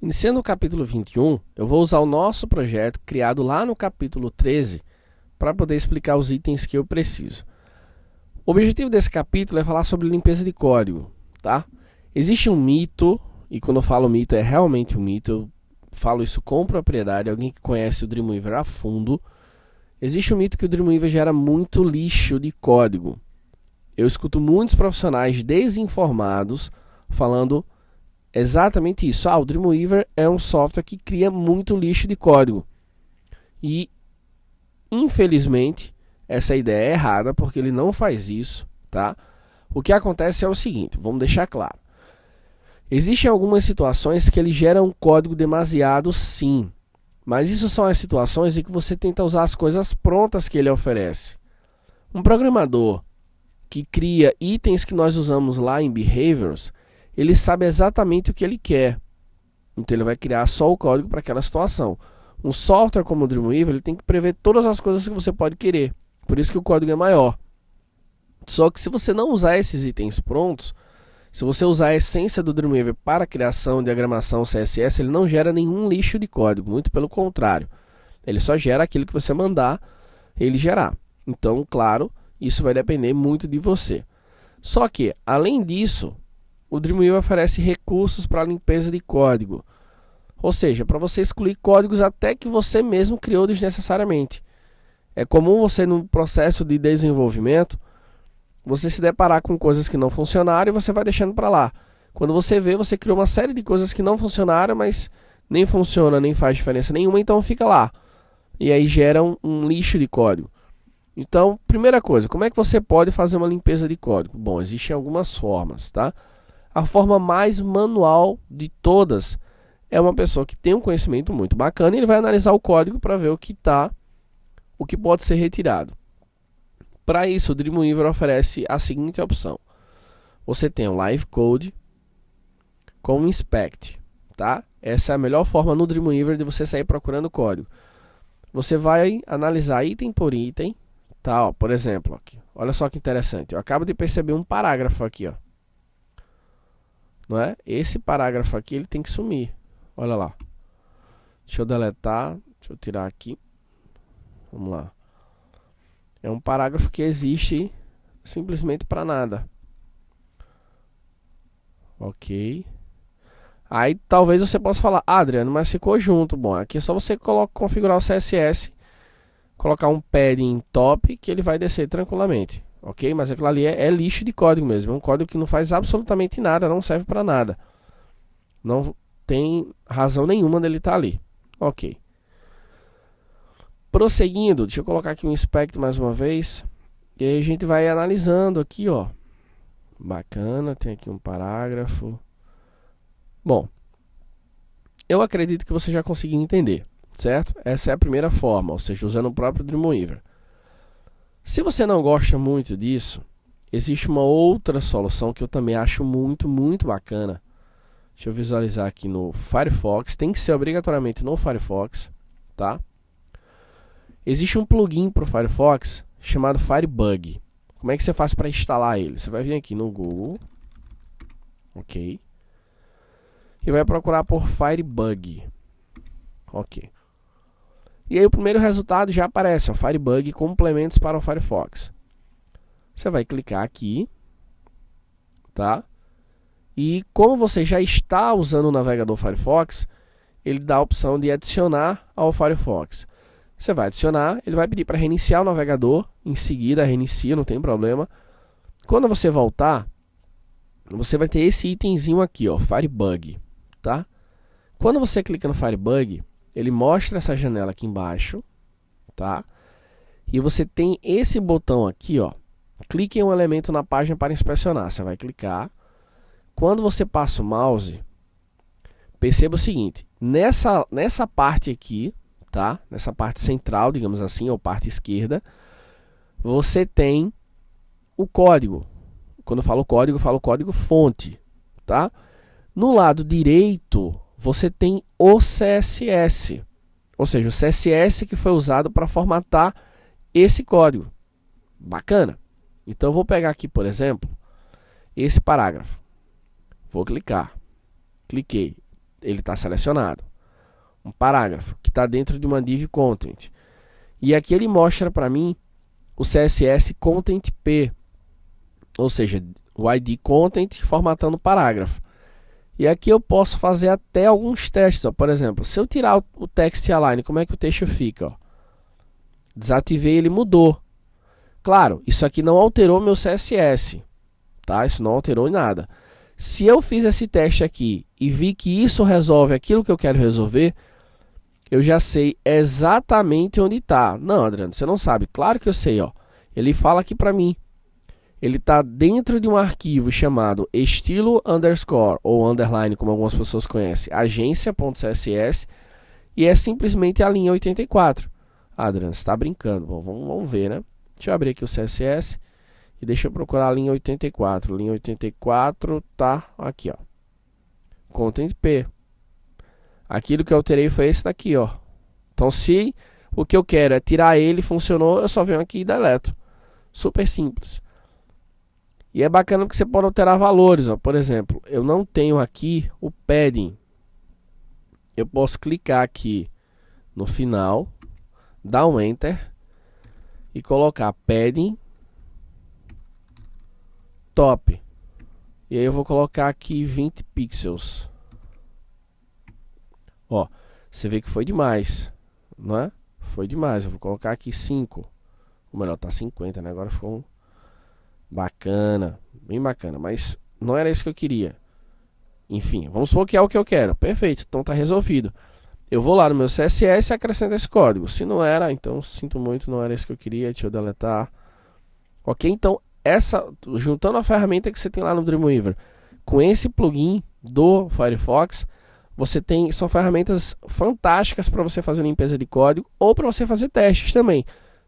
Iniciando o capítulo 21, eu vou usar o nosso projeto criado lá no capítulo 13 para poder explicar os itens que eu preciso. O objetivo desse capítulo é falar sobre limpeza de código, tá? Existe um mito, e quando eu falo mito é realmente um mito, eu falo isso com propriedade, alguém que conhece o Dreamweaver a fundo. Existe um mito que o Dreamweaver gera muito lixo de código. Eu escuto muitos profissionais desinformados falando exatamente isso. O Dreamweaver é um software que cria muito lixo de código. E, infelizmente, essa ideia é errada, porque ele não faz isso, tá? O que acontece é o seguinte, vamos deixar claro. Existem algumas situações que ele gera um código demasiado, sim. Mas isso são as situações em que você tenta usar as coisas prontas que ele oferece. Um programador que cria itens que nós usamos lá em Behaviors, ele sabe exatamente o que ele quer. Então ele vai criar só o código para aquela situação. Um software como o Dreamweaver, ele tem que prever todas as coisas que você pode querer. Por isso que o código é maior. Só que se você não usar esses itens prontos, se você usar a essência do Dreamweaver para criação, diagramação, CSS, ele não gera nenhum lixo de código, muito pelo contrário. Ele só gera aquilo que você mandar ele gerar. Então, claro, isso vai depender muito de você. Só que, além disso, o Dreamweaver oferece recursos para limpeza de código. Ou seja, para você excluir códigos até que você mesmo criou desnecessariamente. É comum você, no processo de desenvolvimento, você se deparar com coisas que não funcionaram e você vai deixando para lá. Quando você vê, você criou uma série de coisas que não funcionaram, mas nem funciona, nem faz diferença nenhuma, então fica lá. E aí gera um lixo de código. Então, primeira coisa, como é que você pode fazer uma limpeza de código? Bom, existem algumas formas, tá? A forma mais manual de todas é uma pessoa que tem um conhecimento muito bacana e ele vai analisar o código para ver o que pode ser retirado. Para isso, o Dreamweaver oferece a seguinte opção. Você tem o Live Code com o Inspect, tá? Essa é a melhor forma no Dreamweaver de você sair procurando código. Você vai analisar item por item, tá? Ó, por exemplo, aqui. Olha só que interessante. Eu acabo de perceber um parágrafo aqui, ó. Não é? Esse parágrafo aqui ele tem que sumir. Olha lá. Deixa eu deletar. Deixa eu tirar aqui. Vamos lá. É um parágrafo que existe simplesmente para nada. Ok. Aí talvez você possa falar, Adriano, mas ficou junto. Bom, aqui é só você configurar o CSS, colocar um padding top que ele vai descer tranquilamente. Ok? Mas aquilo ali é lixo de código mesmo. É um código que não faz absolutamente nada, não serve para nada. Não tem razão nenhuma dele estar ali. Ok. Prosseguindo, deixa eu colocar aqui um inspect mais uma vez. E aí a gente vai analisando aqui, ó. Bacana, tem aqui um parágrafo. Bom, eu acredito que você já conseguiu entender, certo? Essa é a primeira forma, ou seja, usando o próprio Dreamweaver. Se você não gosta muito disso, existe uma outra solução que eu também acho muito, muito bacana. Deixa eu visualizar aqui no Firefox. Tem que ser obrigatoriamente no Firefox, tá? Existe um plugin para o Firefox chamado Firebug. Como é que você faz para instalar ele? Você vai vir aqui no Google, ok, e vai procurar por Firebug, ok. E aí o primeiro resultado já aparece, ó, Firebug complementos para o Firefox. Você vai clicar aqui, tá? E como você já está usando o navegador Firefox, ele dá a opção de adicionar ao Firefox. Você vai adicionar, ele vai pedir para reiniciar o navegador, em seguida reinicia, não tem problema. Quando você voltar, você vai ter esse itemzinho aqui, ó, Firebug, tá? Quando você clica no Firebug, ele mostra essa janela aqui embaixo, tá? E você tem esse botão aqui, ó, clique em um elemento na página para inspecionar. Você vai clicar. Quando você passa o mouse, perceba o seguinte, nessa parte aqui, tá? Nessa parte central, digamos assim, ou parte esquerda, você tem o código. Quando eu falo código fonte, tá? No lado direito, você tem o CSS, ou seja, o CSS que foi usado para formatar esse código. Bacana. Então eu vou pegar aqui, por exemplo, esse parágrafo. Vou clicar. Cliquei. ele está selecionado. Um parágrafo que está dentro de uma div content. E aqui ele mostra para mim o CSS Content P, ou seja, o ID Content formatando o parágrafo. E aqui eu posso fazer até alguns testes. Ó. Por exemplo, se eu tirar o text align, como é que o texto fica? Ó? Desativei, ele mudou. Claro, isso aqui não alterou meu CSS, tá? Isso não alterou nada. Se eu fiz esse teste aqui e vi que isso resolve aquilo que eu quero resolver, eu já sei exatamente onde está. Não, Adriano, você não sabe. Claro que eu sei, ó. Ele fala aqui para mim. Ele está dentro de um arquivo chamado estilo underscore ou underline, como algumas pessoas conhecem, agência.css, e é simplesmente a linha 84. Ah, Adriano, você está brincando. Bom, vamos ver, né? Deixa eu abrir aqui o CSS e deixa eu procurar a linha 84. Linha 84 tá aqui, ó. Content P. Aquilo que eu alterei foi esse daqui, ó. Então, se o que eu quero é tirar ele, funcionou, eu só venho aqui e deleto. Super simples. E é bacana porque você pode alterar valores, ó. Por exemplo, eu não tenho aqui o padding. Eu posso clicar aqui no final, dar um Enter e colocar padding top. E aí eu vou colocar aqui 20 pixels. Ó, você vê que foi demais, não é? Foi demais. Eu vou colocar aqui 5. Ou melhor, tá 50, né? Agora ficou um bacana, bem bacana. Mas não era isso que eu queria. Enfim, vamos supor que é o que eu quero. Perfeito, então tá resolvido. Eu vou lá no meu CSS e acrescento esse código. Se não era, então sinto muito, não era isso que eu queria. Deixa eu deletar. Ok, então juntando a ferramenta que você tem lá no Dreamweaver com esse plugin do Firefox, são ferramentas fantásticas para você fazer limpeza de código ou para você fazer testes também.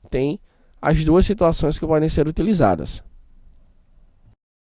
Tem as duas situações que podem ser utilizadas.